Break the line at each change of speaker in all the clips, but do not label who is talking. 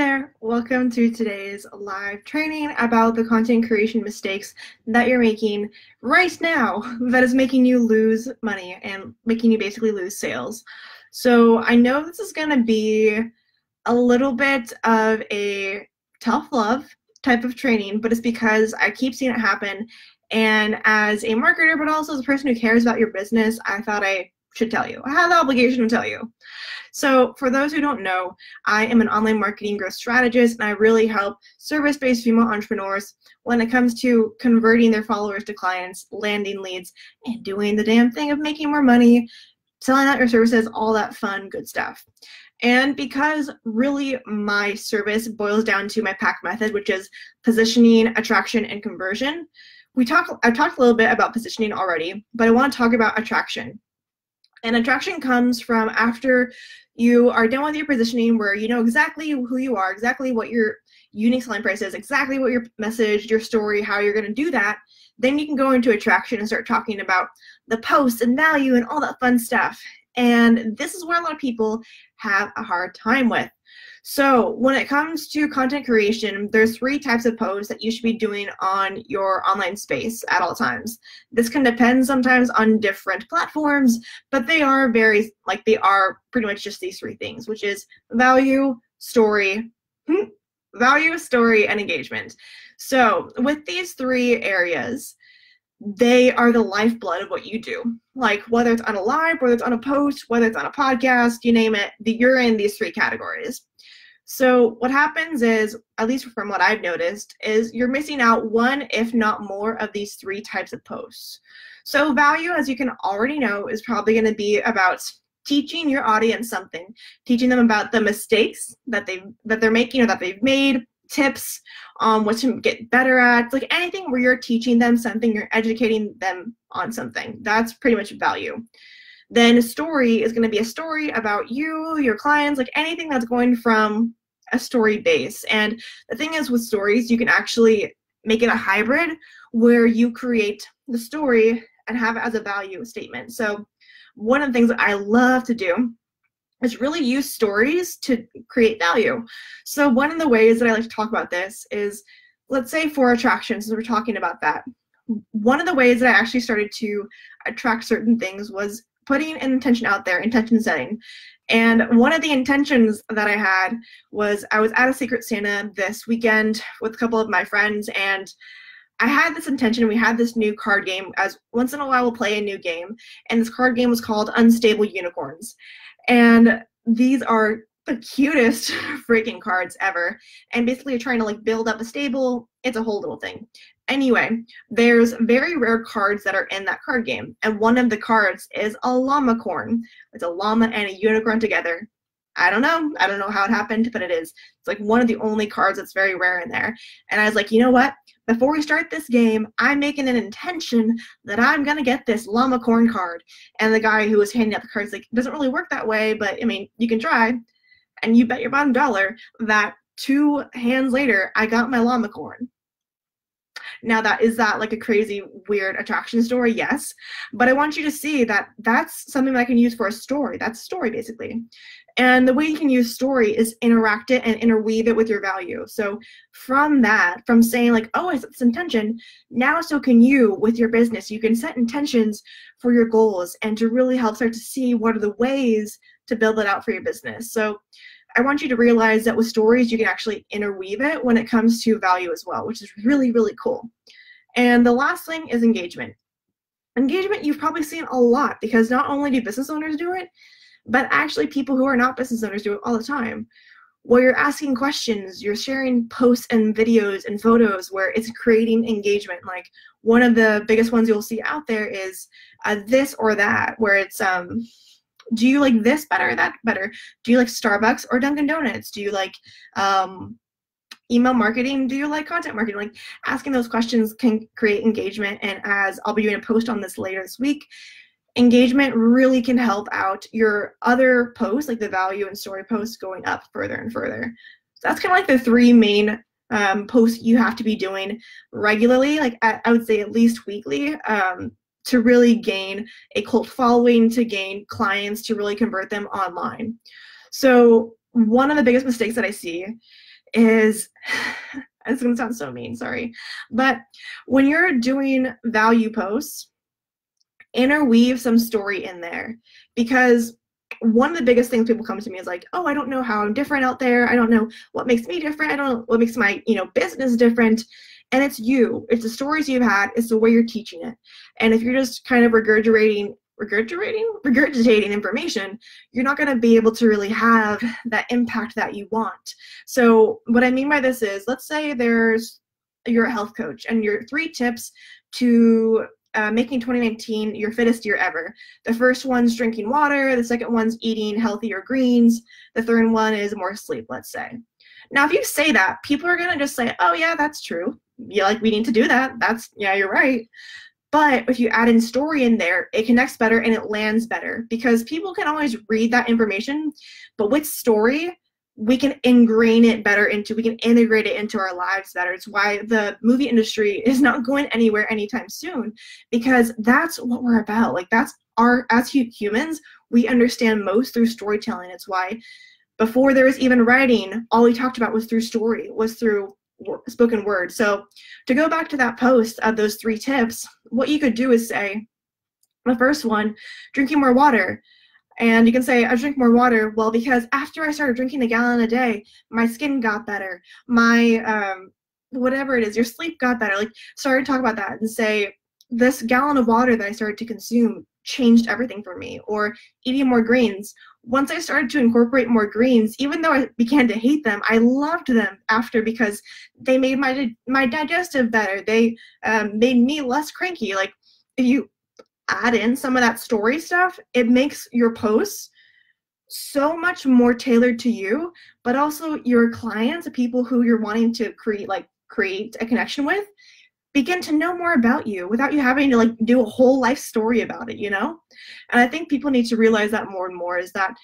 there, welcome to today's live training about the content creation mistakes that you're making right now that is making you lose money and making you basically lose sales. So I know this is going to be a little bit of a tough love type of training, but it's because I keep seeing it happen. And as a marketer, but also as a person who cares about your business, I thought I should tell you. I have the obligation to tell you. So for those who don't know, I am an online marketing growth strategist, and I really help service-based female entrepreneurs when it comes to converting their followers to clients, landing leads, and doing the damn thing of making more money, selling out your services, all that fun, good stuff. And because really my service boils down to my PAC method, which is positioning, attraction, and conversion, I've talked a little bit about positioning already, but I want to talk about attraction. And attraction comes from after you are done with your positioning, where you know exactly who you are, exactly what your unique selling price is, exactly what your message, your story, how you're going to do that. Then you can go into attraction and start talking about the posts and value and all that fun stuff. And this is where a lot of people have a hard time with. So when it comes to content creation, there's 3 types of posts that you should be doing on your online space at all times. This can depend sometimes on different platforms, but they are pretty much just these 3 things, which is value, story, and engagement. So with these 3 areas, they are the lifeblood of what you do. Like whether it's on a live, whether it's on a post, whether it's on a podcast, you name it, you're in these 3 categories. So what happens is, at least from what I've noticed, is you're missing out one, if not more, of these 3 types of posts. So value, as you can already know, is probably going to be about teaching your audience something, teaching them about the mistakes that they're making or that they've made, tips on what to get better at, like anything where you're teaching them something, you're educating them on something. That's pretty much value. Then a story is going to be a story about you, your clients, like anything that's going from a story base. And the thing is with stories, you can actually make it a hybrid where you create the story and have it as a value statement. So one of the things that I love to do is really use stories to create value. So one of the ways that I like to talk about this is, let's say for attraction, since we're talking about that, one of the ways that I actually started to attract certain things was putting an intention out there, intention setting. And one of the intentions that I had was I was at a Secret Santa this weekend with a couple of my friends, and I had this intention. We had this new card game, as once in a while we'll play a new game, and this card game was called Unstable Unicorns. And these are the cutest freaking cards ever. And basically you're trying to like build up a stable. It's a whole little thing. Anyway, there's very rare cards that are in that card game. And one of the cards is a llama-corn. It's a llama and a unicorn together. I don't know how it happened, but it is. It's like one of the only cards that's very rare in there. And I was like, you know what? Before we start this game, I'm making an intention that I'm going to get this llama-corn card. And the guy who was handing out the cards like, it doesn't really work that way, but I mean, you can try. And you bet your bottom dollar that 2 hands later, I got my llama-corn. Now, is that like a crazy, weird attraction story? Yes. But I want you to see that that's something that I can use for a story. That's a story, basically. And the way you can use story is interact it and interweave it with your value. So from that, from saying like, oh, I set this intention, now so can you with your business. You can set intentions for your goals and to really help start to see what are the ways to build it out for your business. So I want you to realize that with stories, you can actually interweave it when it comes to value as well, which is really, really cool. And the last thing is engagement. Engagement you've probably seen a lot, because not only do business owners do it, but actually people who are not business owners do it all the time. Where you're asking questions, you're sharing posts and videos and photos where it's creating engagement. Like one of the biggest ones you'll see out there is this or that, where it's do you like this better or that better? Do you like Starbucks or Dunkin' Donuts? Do you like email marketing? Do you like content marketing? Like asking those questions can create engagement. And as I'll be doing a post on this later this week, engagement really can help out your other posts, like the value and story posts, going up further and further. So that's kind of like the 3 main posts you have to be doing regularly, like I would say at least weekly, to really gain a cult following, to gain clients, to really convert them online. So one of the biggest mistakes that I see is, it's going to sound so mean, sorry, but when you're doing value posts, interweave some story in there, because one of the biggest things people come to me is like, oh, I don't know how I'm different out there. I don't know what makes me different. I don't know what makes my, business different. And it's you. It's the stories you've had. It's the way you're teaching it. And if you're just kind of regurgitating information, you're not going to be able to really have that impact that you want. So what I mean by this is, let's say you're a health coach, and your 3 tips to making 2019 your fittest year ever. The first one's drinking water. The second one's eating healthier greens. The third one is more sleep, let's say. Now, if you say that, people are going to just say, oh, yeah, that's true. Yeah, like, we need to do that. Yeah, you're right. But if you add in story in there, it connects better and it lands better, because people can always read that information, but with story, we can ingrain it better we can integrate it into our lives better. It's why the movie industry is not going anywhere anytime soon, because that's what we're about. Like, as humans, we understand most through storytelling. It's why before there was even writing, all we talked about was through story, was through spoken word. So to go back to that post of those 3 tips, what you could do is say, the first one, drinking more water. And you can say, I drink more water. Well, because after I started drinking a gallon a day, my skin got better. My, whatever it is, your sleep got better. Like, start to talk about that and say, this gallon of water that I started to consume changed everything for me. Or eating more greens. Once I started to incorporate more greens, even though I began to hate them, I loved them after, because they made my digestive better. They made me less cranky. Like, if you add in some of that story stuff, it makes your posts so much more tailored to you, but also your clients, the people who you're wanting to create a connection with, begin to know more about you without you having to do a whole life story about it, And I think people need to realize that more and more, is that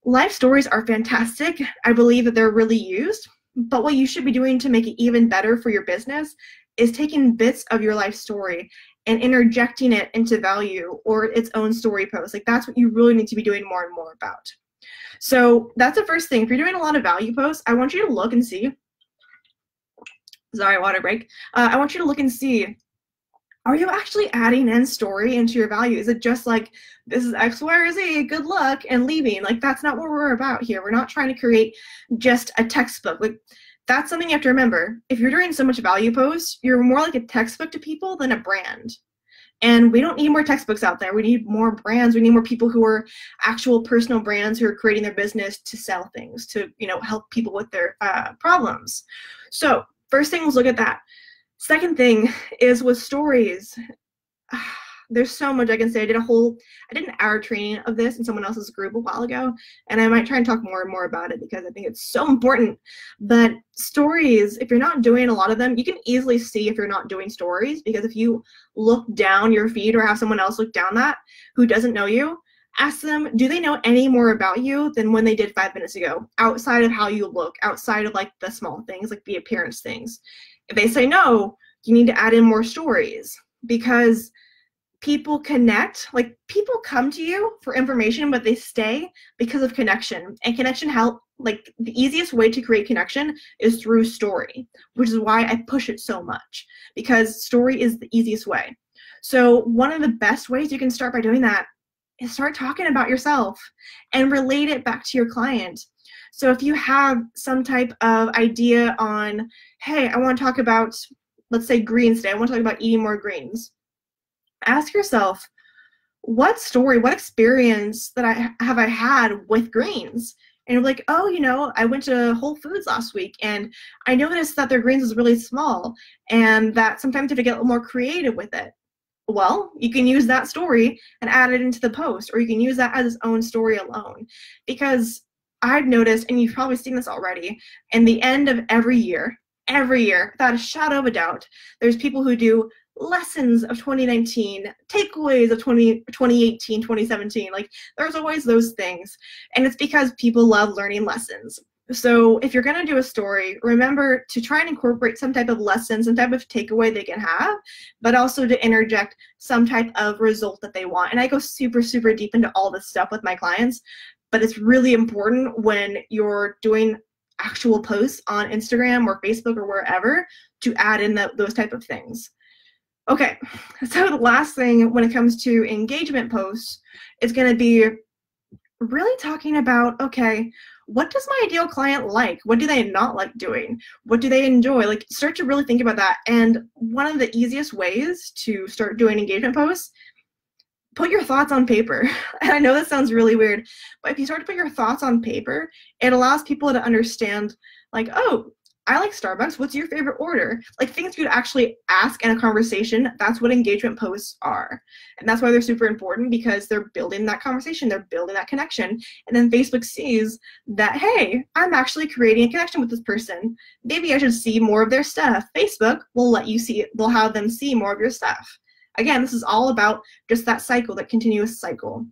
life stories are fantastic. I believe that they're really used, but what you should be doing to make it even better for your business is taking bits of your life story and interjecting it into value or its own story post. Like, that's what you really need to be doing more and more about. So that's the first thing. If you're doing a lot of value posts, I want you to look and see. Sorry, water break. I want you to look and see, are you actually adding in story into your value? Is it just like, this is X, Y, or Z, good luck, and leaving? Like, that's not what we're about here. We're not trying to create just a textbook. Like, that's something you have to remember. If you're doing so much value posts, you're more like a textbook to people than a brand. And we don't need more textbooks out there. We need more brands. We need more people who are actual personal brands who are creating their business to sell things, to help people with their problems. So first thing, let's look at that. Second thing is with stories. There's so much I can say. I did an hour training of this in someone else's group a while ago, and I might try and talk more and more about it because I think it's so important. But stories, if you're not doing a lot of them, you can easily see if you're not doing stories, because if you look down your feed or have someone else look down that who doesn't know you, ask them, do they know any more about you than when they did 5 minutes ago, outside of how you look, outside of the small things, like the appearance things. If they say no, you need to add in more stories, because people connect. People come to you for information, but they stay because of connection. And connection the easiest way to create connection is through story, which is why I push it so much, because story is the easiest way. So one of the best ways you can start by doing that is start talking about yourself and relate it back to your client. So if you have some type of idea on, hey, I want to talk about, let's say, greens today. I want to talk about eating more greens. Ask yourself, what story, what experience that I had with greens? And you're like, oh, I went to Whole Foods last week and I noticed that their greens was really small and that sometimes you have to get a little more creative with it. Well, you can use that story and add it into the post, or you can use that as its own story alone. Because I've noticed, and you've probably seen this already, in the end of every year, without a shadow of a doubt, there's people who do lessons of 2019, takeaways of 2018, 2017. There's always those things. And it's because people love learning lessons. So if you're going to do a story, remember to try and incorporate some type of lesson, some type of takeaway they can have, but also to interject some type of result that they want. And I go super, super deep into all this stuff with my clients, but it's really important when you're doing actual posts on Instagram or Facebook or wherever to add in those type of things. Okay, so the last thing when it comes to engagement posts is going to be really talking about, okay, what does my ideal client like? What do they not like doing? What do they enjoy? Like, start to really think about that. And one of the easiest ways to start doing engagement posts, put your thoughts on paper. And I know that sounds really weird, but if you start to put your thoughts on paper, it allows people to understand, like, oh, I like Starbucks. What's your favorite order? Like, things you'd actually ask in a conversation. That's what engagement posts are. And that's why they're super important, because they're building that conversation. They're building that connection. And then Facebook sees that, hey, I'm actually creating a connection with this person. Maybe I should see more of their stuff. Facebook will let you see it. They'll have them see more of your stuff. Again, this is all about just that cycle, that continuous cycle.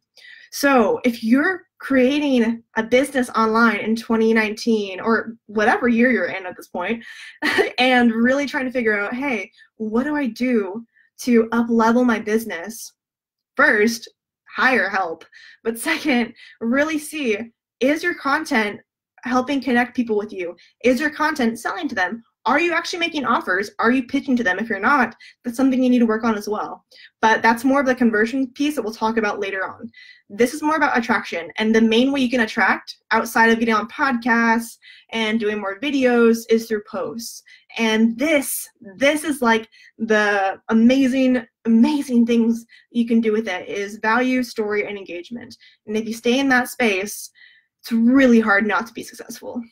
So if you're creating a business online in 2019 or whatever year you're in at this point, and really trying to figure out, hey, what do I do to up-level my business? First, hire help. But second, really see, is your content helping connect people with you? Is your content selling to them? Are you actually making offers? Are you pitching to them? If you're not, that's something you need to work on as well. But that's more of the conversion piece that we'll talk about later on. This is more about attraction. And the main way you can attract, outside of getting on podcasts and doing more videos, is through posts. And this is like the amazing things you can do with it, is value, story, and engagement. And if you stay in that space, it's really hard not to be successful.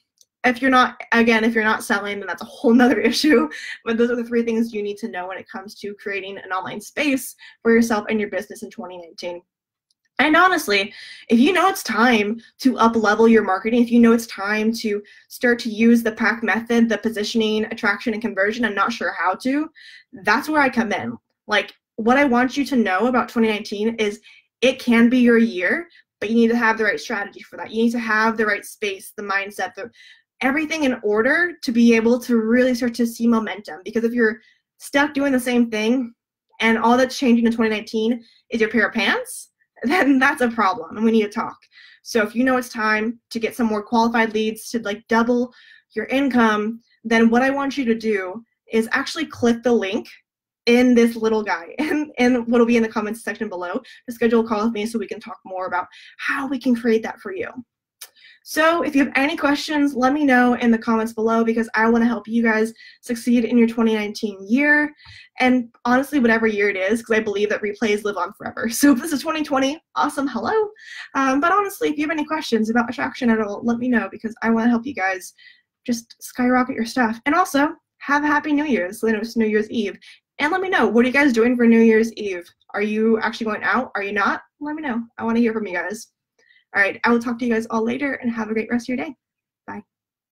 If you're not selling, then that's a whole nother issue. But those are the 3 things you need to know when it comes to creating an online space for yourself and your business in 2019. And honestly, if you know it's time to up-level your marketing, if you know it's time to start to use the PAC method, the positioning, attraction, and conversion, and not sure how to, that's where I come in. Like, what I want you to know about 2019 is it can be your year, but you need to have the right strategy for that. You need to have the right space, the mindset, everything in order to be able to really start to see momentum. Because if you're stuck doing the same thing and all that's changing in 2019 is your pair of pants, then that's a problem and we need to talk. So if you know it's time to get some more qualified leads to like double your income, then what I want you to do is actually click the link in this little guy and what'll be in the comments section below to schedule a call with me so we can talk more about how we can create that for you. So if you have any questions, let me know in the comments below, because I want to help you guys succeed in your 2019 year. And honestly, whatever year it is, because I believe that replays live on forever. So if this is 2020, awesome, hello. But honestly, if you have any questions about attraction at all, let me know, because I want to help you guys just skyrocket your stuff. And also, have a happy New Year's. It's New Year's Eve. And let me know, what are you guys doing for New Year's Eve? Are you actually going out? Are you not? Let me know. I want to hear from you guys. All right, I will talk to you guys all later, and have a great rest of your day.